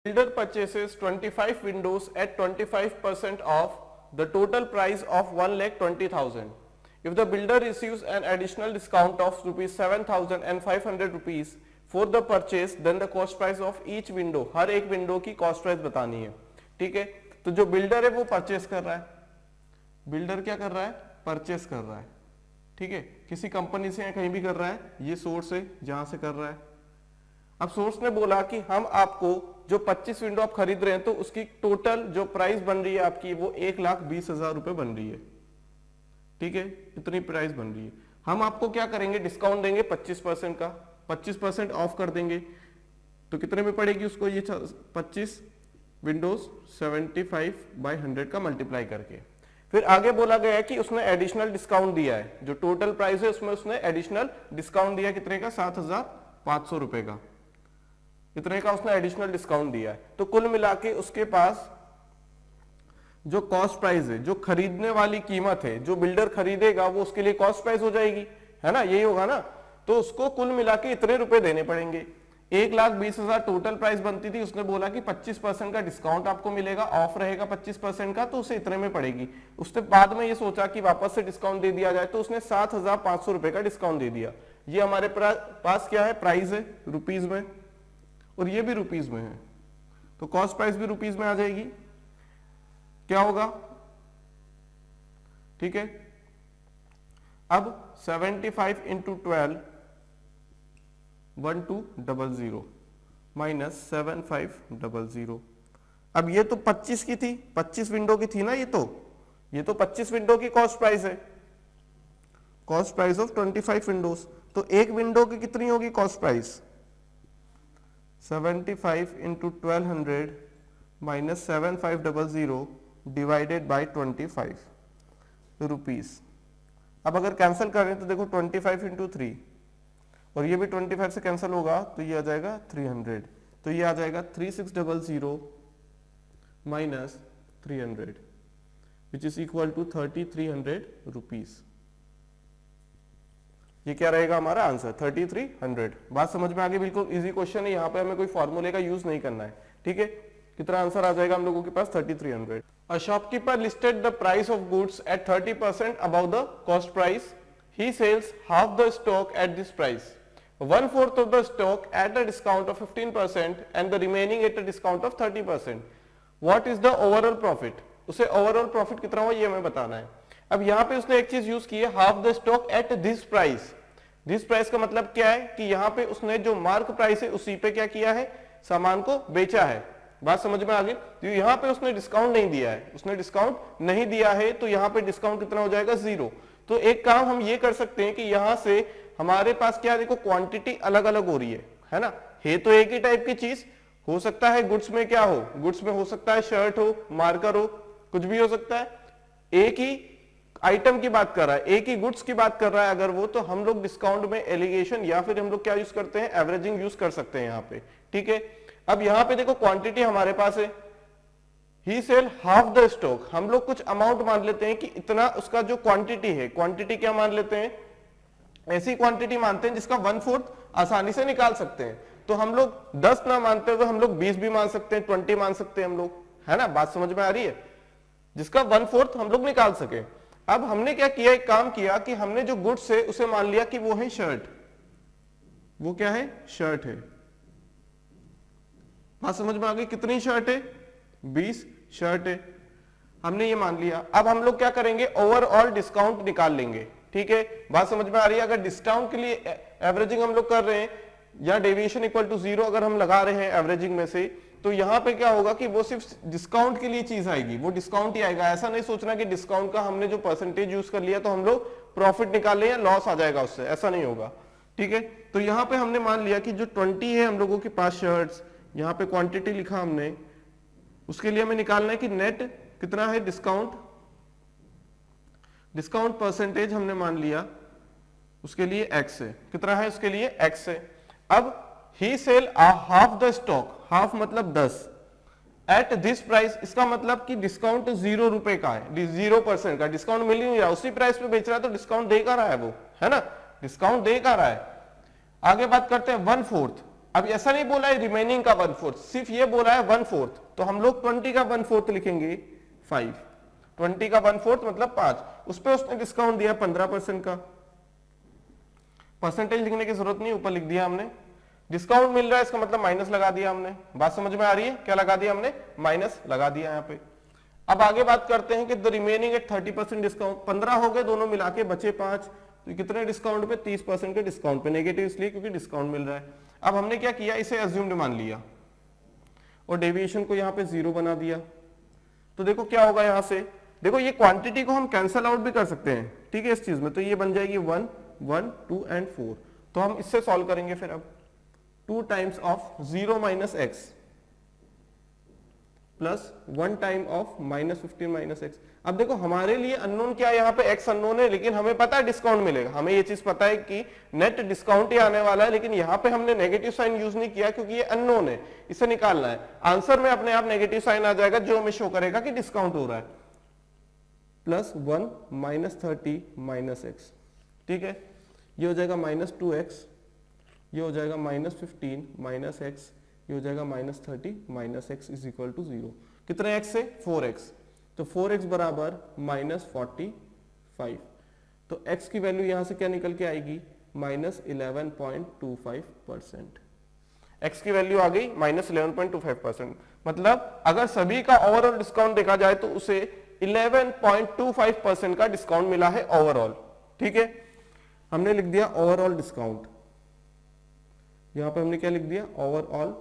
Builder purchases 25 windows at 25% off the total price of 1,20,000. If the builder receives an additional discount of rupees 7,500 rupees for the purchase, then the cost price of each window, हर एक window की cost price बतानी है. ठीक है, तो जो builder है वो परचेस कर रहा है. बिल्डर क्या कर रहा है? परचेस कर रहा है. ठीक है, किसी कंपनी से या कहीं भी कर रहा है. ये सोर्स है जहां से कर रहा है. अब सोर्स ने बोला कि हम आपको जो 25 विंडो आप खरीद रहे हैं तो उसकी टोटल जो प्राइस बन रही है आपकी वो 1,20,000 रुपए बन रही है. ठीक है, इतनी प्राइस बन रही है. हम आपको क्या करेंगे? डिस्काउंट देंगे 25% का. 25% ऑफ कर देंगे तो कितने में पड़ेगी उसको? ये 25 विंडोज 75/100 का मल्टीप्लाई करके. फिर आगे बोला गया है कि उसने एडिशनल डिस्काउंट दिया है. जो टोटल प्राइस है उसमें उसने एडिशनल डिस्काउंट दिया. कितने का? 7,500 रुपए का. इतने का उसने एडिशनल डिस्काउंट दिया है. तो कुल मिला के उसके पास जो कॉस्ट प्राइस है, जो खरीदने वाली कीमत है, जो बिल्डर खरीदेगा वो उसके लिए कॉस्ट प्राइस हो जाएगी, है ना? यही होगा ना. तो उसको कुल मिला के इतने रुपए देने पड़ेंगे. 1,20,000 टोटल प्राइस बनती थी. उसने बोला कि 25% का डिस्काउंट आपको मिलेगा, ऑफ रहेगा 25% का, तो उसे इतने में पड़ेगी. उसने बाद में ये सोचा कि वापस से डिस्काउंट दे दिया जाए तो उसने 7,500 रुपए का डिस्काउंट दे दिया. ये हमारे पास क्या है? प्राइस है रुपीज में, और ये भी रुपीज में है, तो कॉस्ट प्राइस भी रुपीज में आ जाएगी. क्या होगा? ठीक है, अब 75 इंटू 12 1200 माइनस 7500. अब ये तो 25 की थी, 25 विंडो की थी ना. ये तो 25 विंडो की कॉस्ट प्राइस है. Cost price of 25 Windows. तो एक विंडो की कितनी होगी cost price? 75 into 1200 minus 7500 divided by 25 rupees. अब अगर कैंसिल करें तो देखो 25 इंटू 3 और ये भी 25 से कैंसिल होगा तो ये आ जाएगा 300. तो ये आ जाएगा 3600 minus 300 which is equal to 3300 rupees. ये क्या रहेगा हमारा आंसर? 3300. बात समझ में आ गई? बिल्कुल इजी क्वेश्चन है. यहाँ पे हमें कोई फॉर्मूले का यूज नहीं करना है. ठीक है, कितना आंसर आ जाएगा हम लोगों के पास? 3300. A shopkeeper listed the price of goods at 30% above the cost price. He sells half the stock at this price, 1/4 of the stock at a discount of 15% and the remaining at a discount of 30%. What is the overall profit? उसे overall profit कितना हुआ ये हमें बताना है. अब यहाँ पे उसने एक चीज यूज की है, half the stock at this price. This price का मतलब क्या है कि यहाँ पे उसने जो मार्क प्राइस है उसी पे क्या किया है? सामान को बेचा है. बात समझ में आ गई? तो यहाँ पे उसने डिस्काउंट नहीं दिया है. उसने डिस्काउंट नहीं दिया है तो यहाँ पे डिस्काउंट कितना हो जाएगा? 0. तो एक काम हम ये कर सकते हैं कि यहाँ से हमारे पास क्या, देखो क्वांटिटी अलग अलग हो रही है ना. है तो एक ही टाइप की चीज. हो सकता है गुड्स में क्या हो? गुड्स में हो सकता है शर्ट हो, मार्कर हो, कुछ भी हो सकता है. एक ही आइटम की बात कर रहा है, एक ही गुड्स की बात कर रहा है अगर वो, तो हम लोग डिस्काउंट में एलिगेशन या फिर हम लोग क्या यूज करते हैं? एवरेजिंग यूज कर सकते हैं यहाँ पे. ठीक है, अब यहाँ पे देखो क्वांटिटी हमारे पास है. ही सेल हाफ द स्टॉक. हम लोग कुछ अमाउंट मान लेते हैं कि इतना उसका जो क्वांटिटी है. क्वांटिटी क्या मान लेते हैं? ऐसी क्वांटिटी मानते हैं जिसका 1/4 आसानी से निकाल सकते हैं. तो हम लोग 10 ना मानते हुए हम लोग 20 भी मान सकते हैं, 20 मान सकते हैं हम लोग, है ना. बात समझ में आ रही है? जिसका 1/4 हम लोग निकाल सके. अब हमने क्या किया? एक काम किया कि हमने जो गुड्स है उसे मान लिया कि वो है शर्ट. वो क्या है? शर्ट है. बात समझ में आ गई? कितनी शर्ट है? 20 शर्ट है. हमने ये मान लिया. अब हम लोग क्या करेंगे? ओवरऑल डिस्काउंट निकाल लेंगे. ठीक है, बात समझ में आ रही है? अगर डिस्काउंट के लिए एवरेजिंग हम लोग कर रहे हैं या डेविएशन इक्वल टू 0 अगर हम लगा रहे हैं एवरेजिंग में से, तो यहां पे क्या होगा कि वो सिर्फ डिस्काउंट के लिए चीज आएगी. वो डिस्काउंट ही आएगा. ऐसा नहीं सोचना कि डिस्काउंट का हमने जो परसेंटेज यूज कर लिया तो हम लोग प्रॉफिट निकाल लें या लॉस आ जाएगा उससे. ऐसा नहीं होगा. ठीक है, तो यहां पे हमने मान लिया कि जो 20 है हम लोगों के पास शर्ट्स, यहाँ पे क्वांटिटी लिखा हमने, उसके लिए हमें निकालना है कि नेट कितना है डिस्काउंट. डिस्काउंट परसेंटेज हमने मान लिया उसके लिए x है. कितना है उसके लिए? x है. अब ही sell half the stock. Half मतलब 10 एट दिस प्राइस. इसका मतलब कि डिस्काउंट 0 रुपए का है, 0% का डिस्काउंट मिल ही नहीं रहा. उसी प्राइस पे बेच रहा है तो डिस्काउंट दे का रहा है वो, है ना. डिस्काउंट दे का रहा है. आगे बात करते हैं 1/4. अब ऐसा नहीं बोला है रिमेनिंग का 1/4, सिर्फ ये बोला है 1/4, तो हम लोग 20 का 1/4 लिखेंगे 5, 20 का 1/4 मतलब 5, उस पर उसने डिस्काउंट दिया 15% का, परसेंटेज लिखने की जरूरत नहीं, ऊपर लिख दिया हमने। डिस्काउंट मिल रहा है इसका मतलब माइनस लगा दिया हमने। बात समझ में आ रही है? क्या लगा दिया हमने? माइनस लगा दिया यहाँ पे। अब आगे बात करते हैं कि द रिमेनिंग एट 30% डिस्काउंट, 15 हो गए दोनों मिला के, बचे 5, तो कितने डिस्काउंट पे? 30% के डिस्काउंट पे। नेगेटिव इसलिए क्योंकि डिस्काउंट मिल रहा है। अब हमने क्या किया, इसे अज्यूम्ड मान लिया और डेविएशन को यहाँ पे 0 बना दिया। तो देखो क्या होगा यहाँ से, देखो ये क्वांटिटी को हम कैंसल आउट भी कर सकते हैं, ठीक है, इस चीज में। तो ये बन जाएगी 1, 1, 2 एंड 4। तो हम इससे सॉल्व करेंगे फिर। अब 2 times of 0 minus x plus 1 time of -15 minus x. अब देखो हमारे लिए अननोन क्या है, यहाँ पे x अननोन है, लेकिन हमें पता है डिस्काउंट मिलेगा, हमें ये चीज पता है कि नेट डिस्काउंट ही आने वाला है, लेकिन यहाँ पे हमने नेगेटिव साइन यूज नहीं किया क्योंकि ये अननोन है, इसे निकालना है। आंसर में अपने आप नेगेटिव साइन आ जाएगा जो हमें शो करेगा कि डिस्काउंट हो रहा है। प्लस 1 -30 माइनस एक्स, ठीक है, ये हो जाएगा -2x, ये हो जाएगा -15 माइनस एक्स, ये हो जाएगा -30 minus x is equal to 0। कितने x से? 4x, तो 4x बराबर -45। तो x की वैल्यू यहां से क्या निकल के आएगी? -11.25%। x की वैल्यू आ गई -11.25%। मतलब अगर सभी का ओवरऑल डिस्काउंट देखा जाए तो उसे 11.25% का डिस्काउंट मिला है ओवरऑल, ठीक है। हमने लिख दिया ओवरऑल डिस्काउंट, यहां पे हमने क्या लिख दिया? ओवरऑल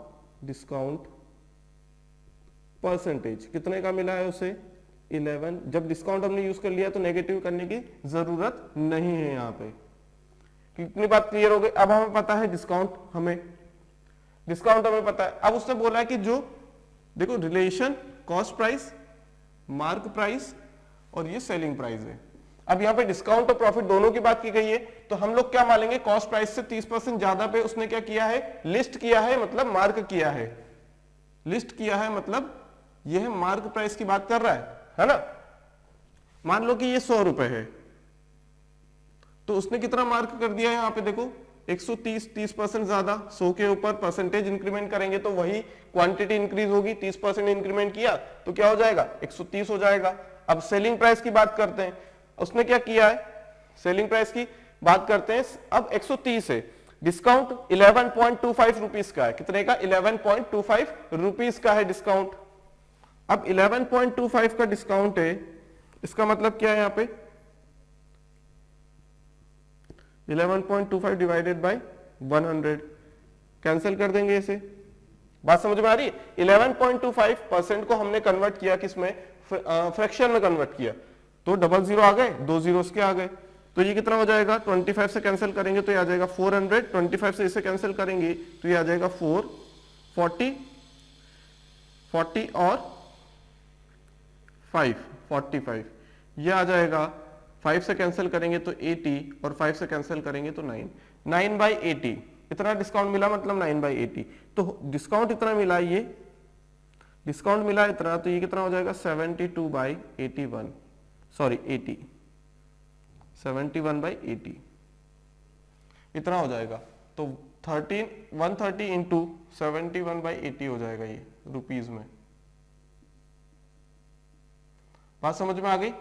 डिस्काउंट परसेंटेज कितने का मिला है उसे? 11। जब डिस्काउंट हमने यूज कर लिया तो नेगेटिव करने की जरूरत नहीं है यहाँ पे। कितनी बात क्लियर हो गई? अब हमें पता है डिस्काउंट हमें पता है। अब उसने बोला है कि जो देखो relation cost price, mark price और ये सेलिंग प्राइस है। अब यहाँ पे डिस्काउंट और प्रॉफिट दोनों की बात की गई है, तो हम लोग क्या मानेंगे? कॉस्ट प्राइस से 30% ज्यादा पे उसने क्या किया है? लिस्ट किया है, मतलब मार्क किया है। लिस्ट किया है मतलब ये है मार्क प्राइस की बात कर रहा है ना। मान लो कि ये 100 रुपए है, तो उसने कितना मार्क कर दिया है यहाँ पे? देखो 130, 30% ज्यादा, 100 के ऊपर परसेंटेज इंक्रीमेंट करेंगे तो वही क्वांटिटी इंक्रीज होगी। 30% इंक्रीमेंट किया तो क्या हो जाएगा? 130 हो जाएगा। अब सेलिंग प्राइस की बात करते हैं, उसने क्या किया है? सेलिंग प्राइस की बात करते हैं। अब 130 है, डिस्काउंट 11.25 रुपीज का है। कितने का? 11.25 रुपीज का है डिस्काउंट। अब 11.25 का डिस्काउंट है, इसका मतलब क्या है यहाँ पे? 11.25 डिवाइडेड बाय 100, कैंसिल कर देंगे इसे। बात समझ में आ रही है? 11.25% को हमने कन्वर्ट किया किसमें? फ्रैक्शन में कन्वर्ट किया, तो 00 आ गए, 2 zeros के आ गए। तो ये कितना हो जाएगा? 25 से कैंसिल करेंगे तो ये आ जाएगा 400, 25 से इसे कैंसिल करेंगे तो ये आ जाएगा 4, 40 और 5, 45, ये आ जाएगा। 5 से कैंसिल करेंगे तो 80 और 5 से कैंसिल करेंगे तो 9/80। इतना डिस्काउंट मिला, मतलब 9/80। तो डिस्काउंट इतना मिला, ये डिस्काउंट मिला इतना, तो ये कितना हो जाएगा? 72/81, सॉरी 80, 71/80 इतना हो जाएगा। तो 130 इंटू 71/80 हो जाएगा ये रुपीज में। बात समझ में आ गई?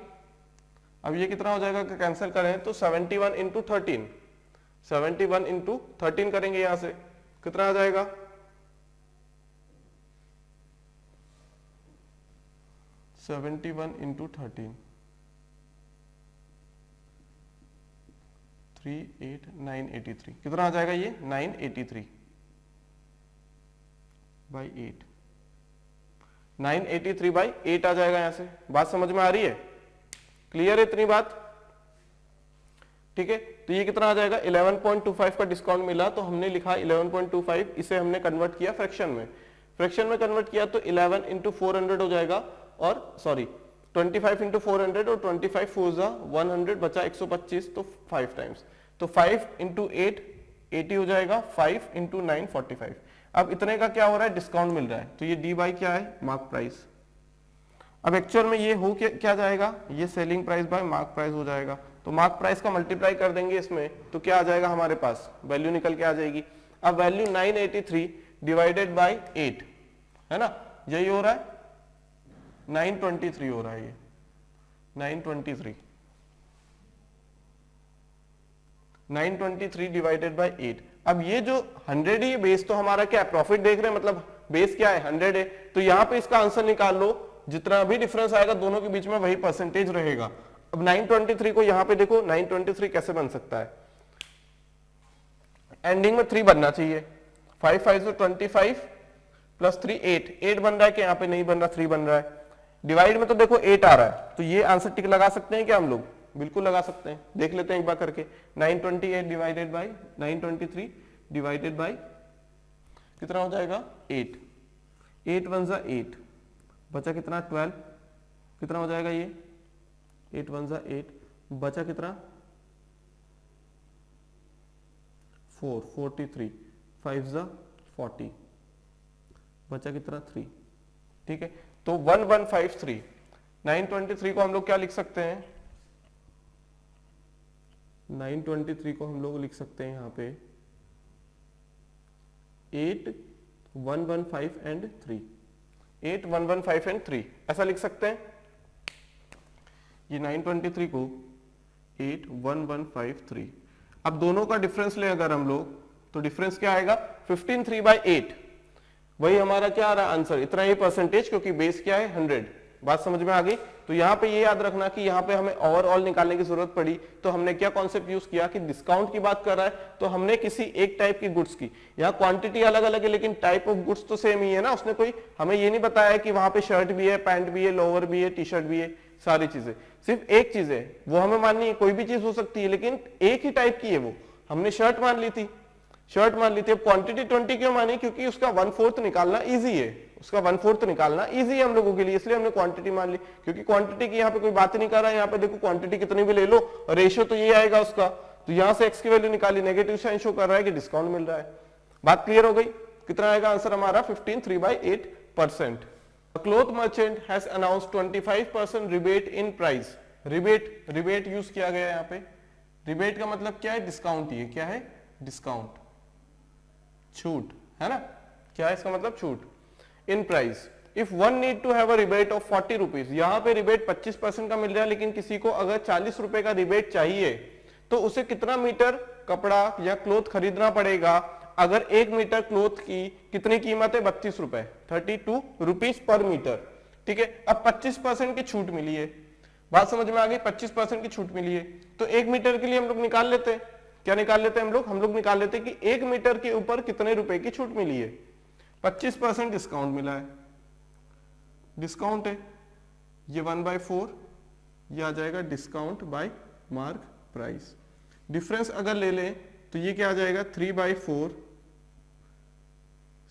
अब ये कितना हो जाएगा? कैंसिल करें तो 71 इंटू 13, 71 इंटू 13 करेंगे, यहां से कितना आ जाएगा? 71 इंटू 13, 983। कितना आ जाएगा ये? 983/8, 983/8 आ जाएगा यहां से। बात समझ में आ रही है? क्लियर है इतनी बात? ठीक है, तो ये कितना आ जाएगा? 11.25 का डिस्काउंट मिला, तो हमने लिखा 11.25, इसे हमने कन्वर्ट किया फ्रैक्शन में। फ्रैक्शन में कन्वर्ट किया तो 11 इंटू 400 हो जाएगा, और सॉरी 25 इंटू 400, और 25 4 100, बचा 125, तो 5 टाइम्स, तो 5 इंटू 8 80 हो जाएगा, 5 इंटू 9 45। अब इतने का क्या हो रहा है? डिस्काउंट मिल रहा है, तो ये डी बाई क्या है? Mark price. अब एक्चुअल में ये हो क्या जाएगा? ये selling price by mark price हो जाएगा। तो मार्क प्राइस का मल्टीप्लाई कर देंगे इसमें, तो क्या आ जाएगा हमारे पास? वैल्यू निकल के आ जाएगी। अब वैल्यू 983 डिवाइडेड बाय 8 है ना, यही हो रहा है 923 हो रहा है, ये 923 डिवाइडेड बाय 8। अब ये जो 100 ही बेस तो हमारा क्या है, प्रॉफिट देख रहे हैं, मतलब बेस क्या है 100 है, तो यहां पे इसका आंसर निकाल लो, जितना भी डिफरेंस आएगा दोनों के बीच में वही परसेंटेज रहेगा। अब 923 को यहां पे देखो 923 कैसे बन सकता है, एंडिंग में 3 बनना चाहिए, 5 5 से 25 प्लस 3 8 बन रहा है कि यहाँ पे नहीं बन रहा, 3 बन रहा है। डिवाइड में तो देखो 8 आ रहा है, तो ये आंसर टिक लगा सकते हैं क्या हम लोग, बिल्कुल लगा सकते हैं, देख लेते हैं एक बार करके। 928 डिवाइडेड बाय 923 डिवाइडेड बाय कितना हो जाएगा 8, 8 1 जा 8, बचा कितना 12, कितना हो जाएगा ये 8 1 जा 8, बचा कितना 4 43, 5 जा 40, बचा कितना 3, ठीक है। तो 1153, 923 को हम लोग क्या लिख सकते हैं, 923 को हम लोग लिख सकते हैं यहाँ पे 8 1 1 5 एंड 3, 8 1 1 5 एंड 3 ऐसा लिख सकते हैं। ये 923 को 8 1 1 5 3, अब दोनों का डिफरेंस ले अगर हम लोग, तो डिफरेंस क्या आएगा 15 3 बाई 8, वही हमारा क्या आ रहा है आंसर, इतना ही परसेंटेज, क्योंकि बेस क्या है 100। बात समझ में आ गई। तो यहाँ पे ये याद रखना कि यहाँ पे हमें ओवरऑल निकालने की जरूरत पड़ी, तो हमने क्या कॉन्सेप्ट यूज किया कि डिस्काउंट की बात कर रहा है तो हमने किसी एक टाइप की गुड्स की, यहाँ क्वांटिटी अलग अलग है लेकिन टाइप ऑफ गुड्स तो सेम ही है ना, उसने कोई हमें ये नहीं बताया कि वहां पे शर्ट भी है, पैंट भी है, लोअर भी है, टी शर्ट भी है, सारी चीजें, सिर्फ एक चीज है वो हमें माननी है, कोई भी चीज हो सकती है लेकिन एक ही टाइप की है वो, हमने शर्ट मान ली थी, शर्ट मान ली थी। अब क्वांटिटी 20 क्यों मानी, क्योंकि उसका 1/4 निकालना इजी है, उसका 1/4 निकालना इजी है हम लोगों के लिए, इसलिए हमने क्वांटिटी मान ली, क्योंकि क्वांटिटी की यहाँ पे कोई बात नहीं कर रहा है, यहाँ पे देखो क्वांटिटी कितनी भी ले लो रेशियो तो ये आएगा उसका, तो यहाँ से एक्स की वैल्यू निकाली, नेगेटिव साइन शो कर रहा है कि डिस्काउंट मिल रहा है। बात क्लियर हो गई, कितना आएगा आंसर हमारा 15 3/8%। Cloth merchant has announced 25% rebate in price, rebate use किया गया यहाँ पे, रिबेट का मतलब क्या है, डिस्काउंट, ये क्या है डिस्काउंट, छूट है ना, क्या है इसका मतलब छूट in price. If one need to have a rebate of 40 rupees, यहाँ पे रिबेट 25% का मिल रहा है, लेकिन किसी को अगर 40 रुपए का रिबेट चाहिए तो उसे कितना मीटर कपड़ा या क्लोथ खरीदना पड़ेगा। अगर 1 मीटर क्लोथ की कितनी कीमत है 32 रुपए, 32 रुपीज पर मीटर, ठीक है। अब 25% की छूट मिली है, बात समझ में आ गई, 25% की छूट मिली है, तो 1 मीटर के लिए हम लोग निकाल लेते हैं, क्या निकाल लेते हैं हम लोग निकाल लेते हैं कि 1 मीटर के ऊपर कितने रुपए की छूट मिली है। 25% डिस्काउंट मिला है, डिस्काउंट है ये 1/4, ये आ जाएगा discount bye mark price. Difference अगर ले लें तो ये क्या आ जाएगा 3/4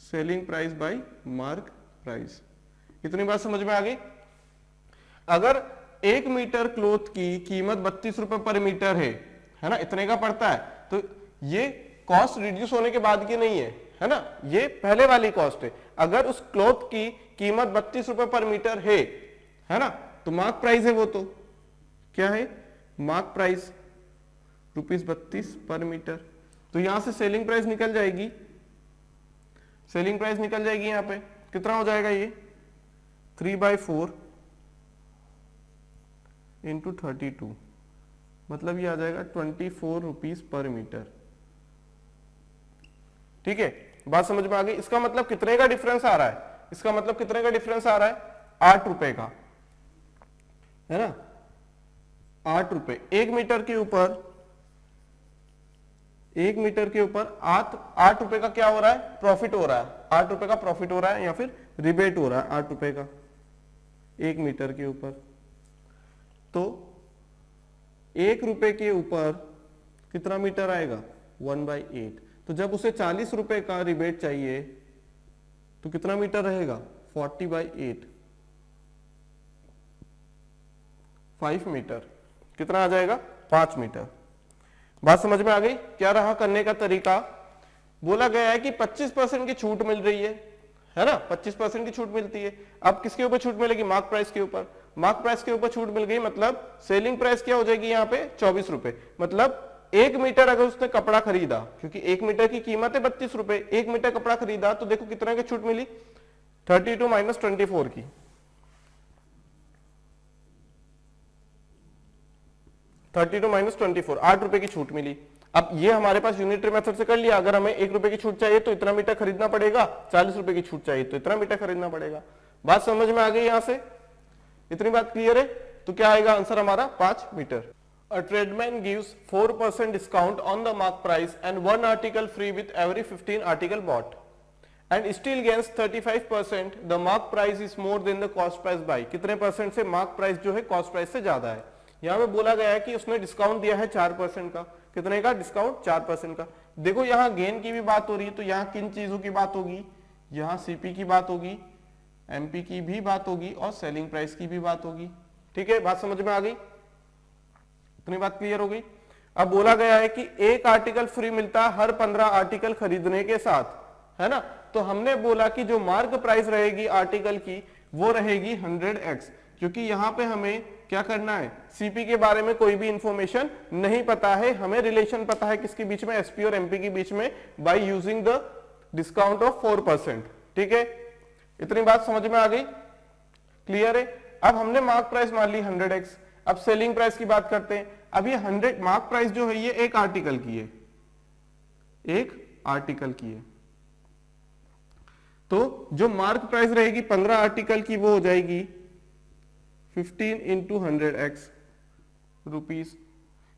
selling price by mark price. इतनी बात समझ में आ गई। अगर 1 मीटर क्लोथ की कीमत 32 रुपए पर मीटर है ना, इतने का पड़ता है, तो ये कॉस्ट रिड्यूस होने के बाद की नहीं है ना, ये पहले वाली कॉस्ट है। अगर उस क्लॉथ की कीमत 32 रुपए पर मीटर है ना, तो मार्क प्राइस है वो, तो क्या है मार्क प्राइस ₹32 पर मीटर, तो यहां से सेलिंग प्राइस निकल जाएगी, सेलिंग प्राइस निकल जाएगी, यहां पे कितना हो जाएगा ये 3/4 इंटू 32, मतलब ये आ जाएगा 24 रुपीज पर मीटर, ठीक है। बात समझ में आ गई। इसका मतलब कितने का डिफरेंस आ रहा है, इसका मतलब कितने का डिफरेंस आ रहा है 8 रुपए का, है ना, 8 रुपए। 1 मीटर के ऊपर 8 रुपए का क्या हो रहा है, प्रॉफिट हो रहा है, 8 रुपए का प्रॉफिट हो रहा है या फिर रिबेट हो रहा है 8 रुपए का 1 मीटर के ऊपर। तो 1 रुपए के ऊपर कितना मीटर आएगा 1/8, तो जब उसे 40 रुपए का रिबेट चाहिए तो कितना मीटर रहेगा 40/8, 5 मीटर, कितना आ जाएगा 5 मीटर। बात समझ में आ गई। क्या रहा करने का तरीका, बोला गया है कि 25% की छूट मिल रही है ना, 25% की छूट मिलती है। अब किसके ऊपर छूट मिलेगी, मार्क प्राइस के ऊपर, मार्क प्राइस के ऊपर छूट मिल गई, मतलब सेलिंग प्राइस क्या हो जाएगी यहाँ पे 24 रुपए, मतलब 1 मीटर अगर उसने कपड़ा खरीदा, क्योंकि 1 मीटर की कीमत है 32 रुपए, 1 मीटर कपड़ा खरीदा तो देखो कितना की छूट मिली, 32 माइनस 24 की, 32 माइनस 24, 8 रुपए की छूट मिली। अब ये हमारे पास यूनिटरी मेथड से कर लिया, अगर हमें 1 रुपए की छूट चाहिए तो इतना मीटर खरीदना पड़ेगा, 40 रुपए की छूट चाहिए तो इतना मीटर खरीदना पड़ेगा। बात समझ में आ गई यहां से, इतनी बात क्लियर है? तो क्या आएगा आंसर हमारा 5 metre. A tradesman gives 4% discount on the mark price and 1 article free with every 15 article bought and still gains 35%. The mark price is more than the cost price by, कितने percent से mark price जो है cost price से ज्यादा है। यहाँ पे बोला गया है कि उसने डिस्काउंट दिया है 4% का, कितने का डिस्काउंट, 4% का। देखो यहाँ गेन की भी बात हो रही है, तो यहाँ किन चीजों की बात होगी, यहाँ सीपी की बात होगी, एमपी की भी बात होगी और सेलिंग प्राइस की भी बात होगी। ठीक है, बात समझ में आ गई, इतनी बात क्लियर हो गई। अब बोला गया है कि एक आर्टिकल फ्री मिलता है हर 15 आर्टिकल खरीदने के साथ, है ना। तो हमने बोला कि जो मार्क प्राइस रहेगी आर्टिकल की वो रहेगी 100x, क्योंकि यहां पे हमें क्या करना है, सीपी के बारे में कोई भी इंफॉर्मेशन नहीं पता है, हमें रिलेशन पता है किसके बीच में, एसपी और एमपी के बीच में, by using the discount of 4%। ठीक है, इतनी बात समझ में आ गई, क्लियर है। अब हमने मार्क प्राइस मान ली 100x, अब सेलिंग प्राइस की बात करते हैं। अब ये 100 मार्क प्राइस जो है ये एक आर्टिकल की है, एक आर्टिकल की है, तो जो मार्क प्राइस रहेगी 15 आर्टिकल की वो हो जाएगी 15 इंटू 100x रुपीस,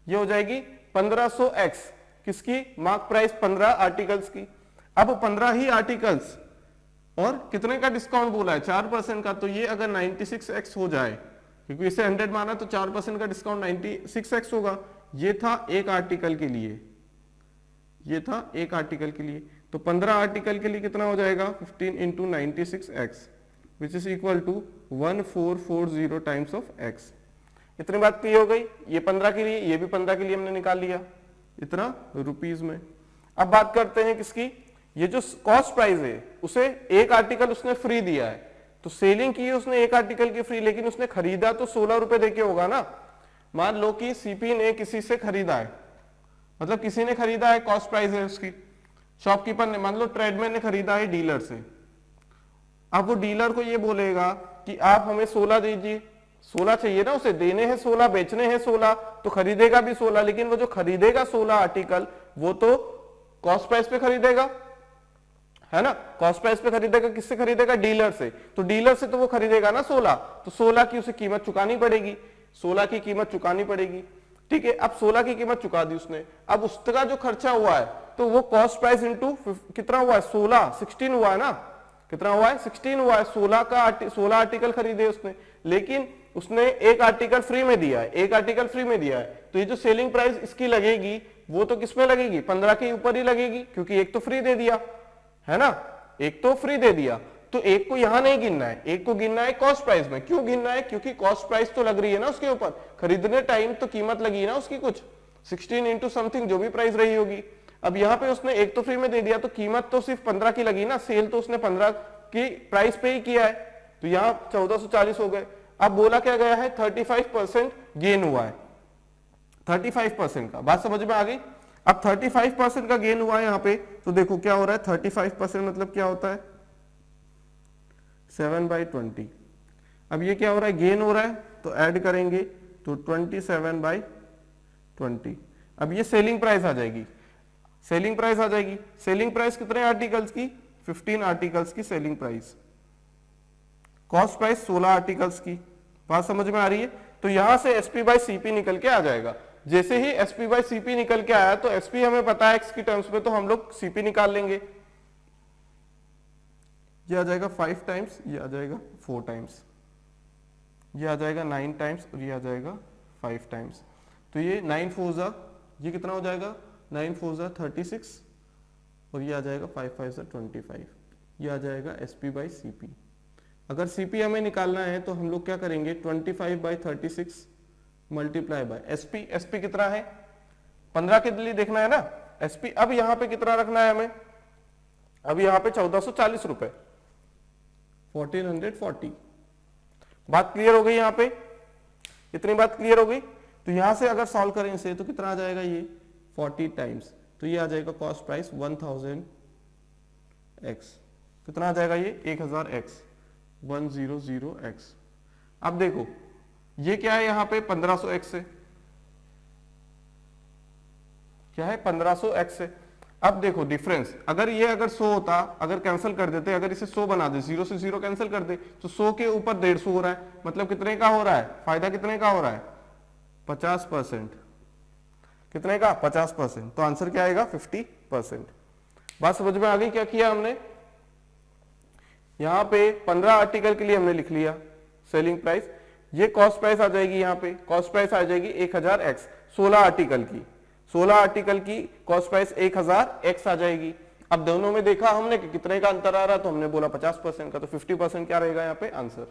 ये हो जाएगी 1500x, किसकी, मार्क प्राइस 15 आर्टिकल्स की। अब 15 ही आर्टिकल्स और कितने का डिस्काउंट बोला है, 4% का, तो ये अगर 96x हो जाए, क्योंकि इसे 100 माना तो 4% का डिस्काउंट 96x होगा। ये था एक आर्टिकल के लिए, ये था एक आर्टिकल के लिए, तो 15 आर्टिकल के लिए कितना हो जाएगा, 15 into 96x which is equal to 1440 times of x। इतनी बात क्लियर हो गई, ये 15 के लिए, ये भी 15 के लिए हमने निकाल लिया, इतना रुपीज में। अब बात करते हैं किसकी, ये जो कॉस्ट प्राइस है उसे एक आर्टिकल उसने फ्री दिया है, तो सेलिंग की है उसने एक आर्टिकल की फ्री, लेकिन उसने खरीदा तो 16 रुपए देके होगा ना। मान लो कि सीपी ने किसी से खरीदा है, मतलब किसी ने खरीदा है, कॉस्ट प्राइस है उसकी, शॉपकीपर ने, मान लो ट्रेडमैन ने खरीदा है डीलर से। अब वो डीलर को ये बोलेगा कि आप हमें 16 दीजिए, 16 चाहिए ना उसे, देने हैं 16, बेचने हैं 16, तो खरीदेगा भी 16, लेकिन वो जो खरीदेगा 16 आर्टिकल वो तो कॉस्ट प्राइस पे खरीदेगा, है ना, कॉस्ट प्राइस पे खरीदेगा, किससे खरीदेगा, डीलर से, तो डीलर से तो वो खरीदेगा ना 16, तो 16 की उसे कीमत चुकानी पड़ेगी, 16 की कीमत चुकानी पड़ेगी। ठीक है, अब 16 की कीमत चुका दी उसने, अब उसका जो खर्चा हुआ है तो वो कॉस्ट प्राइस इंटू कितना हुआ है, 16 हुआ है ना, कितना हुआ है, 16 हुआ है। 16 आर्टिकल खरीदे उसने, लेकिन उसने एक आर्टिकल फ्री में दिया है, एक आर्टिकल फ्री में दिया है, तो ये जो सेलिंग प्राइस इसकी लगेगी वो तो किसमें लगेगी, 15 के ऊपर ही लगेगी, क्योंकि एक तो फ्री दे दिया है ना, एक तो फ्री दे दिया, तो एक को यहां नहीं गिनना है, एक को गिनना है कॉस्ट प्राइस में। क्यों गिनना है, क्योंकि कॉस्ट प्राइस तो लग रही है ना उसके ऊपर, खरीदने टाइम तो कीमत लगी ना उसकी कुछ 16 इंटू समथिंग जो भी प्राइस रही होगी। अब यहाँ पे उसने एक तो फ्री में दे दिया, तो कीमत तो सिर्फ 15 की लगी ना, सेल तो उसने 15 की प्राइस पे ही किया है, तो यहाँ 1440 हो गए। अब बोला क्या गया है, 35% गेन हुआ है, 35% का, बात समझ में आ गई। अब 35% का गेन हुआ है यहाँ पे, तो देखो क्या हो रहा है, 35% मतलब क्या होता है, 7/20। अब ये क्या हो रहा है, गेन हो रहा है, तो ऐड करेंगे तो 27/20। अब ये सेलिंग प्राइस आ जाएगी, सेलिंग प्राइस आ जाएगी। सेलिंग प्राइस कितने आर्टिकल्स की, 15 आर्टिकल्स की selling price, cost price 16 articles की, बात समझ में आ रही है। तो यहां से एसपी बाय सीपी निकल के आ जाएगा। जैसे ही एसपी बाय सीपी निकल के आया, तो एसपी हमें पता है एक्स की टर्म्स में, तो हम लोग सीपी निकाल लेंगे। ये आ जाएगा 5 टाइम्स, ये आ जाएगा 4 टाइम्स, ये आ जाएगा 9 टाइम्स और ये आ जाएगा 5 टाइम्स। तो ये 9 4 जा, ये कितना हो जाएगा, 9 4 जा 36 और ये आ जाएगा 5 5 जा 25, ये आ जाएगा एसपी बाय सीपी। अगर सीपी हमें निकालना है तो हम लोग क्या करेंगे, 25/36 मल्टीप्लाई बाय एसपी। एसपी कितना है, 15 के लिए देखना है ना एसपी। अब यहाँ पे कितना रखना है हमें, अब यहाँ पे 1440 रुपए, 1440। बात क्लियर हो गई यहाँ पे, इतनी बात क्लियर हो गई। तो यहां से अगर सॉल्व करें इसे तो कितना आ जाएगा, ये 40 टाइम्स, तो ये आ जाएगा कॉस्ट प्राइस 1000 एक्स। कितना आ जाएगा ये 1000 एक्स, 100 एक्स। अब देखो ये क्या है यहाँ पे 1500 एक्स है, क्या है 1500 एक्स है। अब देखो डिफरेंस, अगर ये अगर 100 होता, अगर कैंसिल कर देते, अगर इसे 100 बना दे, 0 से 0 कैंसिल कर दे, तो 100 के ऊपर 150 हो रहा है, मतलब कितने का हो रहा है फायदा, कितने का हो रहा है 50%। कितने का 50%, तो आंसर क्या आएगा 50%। बात समझ में आ गई? क्या किया हमने यहाँ पे 15 आर्टिकल के लिए हमने लिख लिया सेलिंग प्राइस, ये कॉस्ट प्राइस आ जाएगी, यहाँ पे कॉस्ट प्राइस आ जाएगी 1000 एक्स, 16 आर्टिकल की, 16 आर्टिकल की कॉस्ट प्राइस 1000 एक्स आ जाएगी। अब दोनों में देखा हमने कि कितने का अंतर आ रहा, तो हमने बोला 50% का, तो 50% क्या रहेगा यहाँ पे आंसर।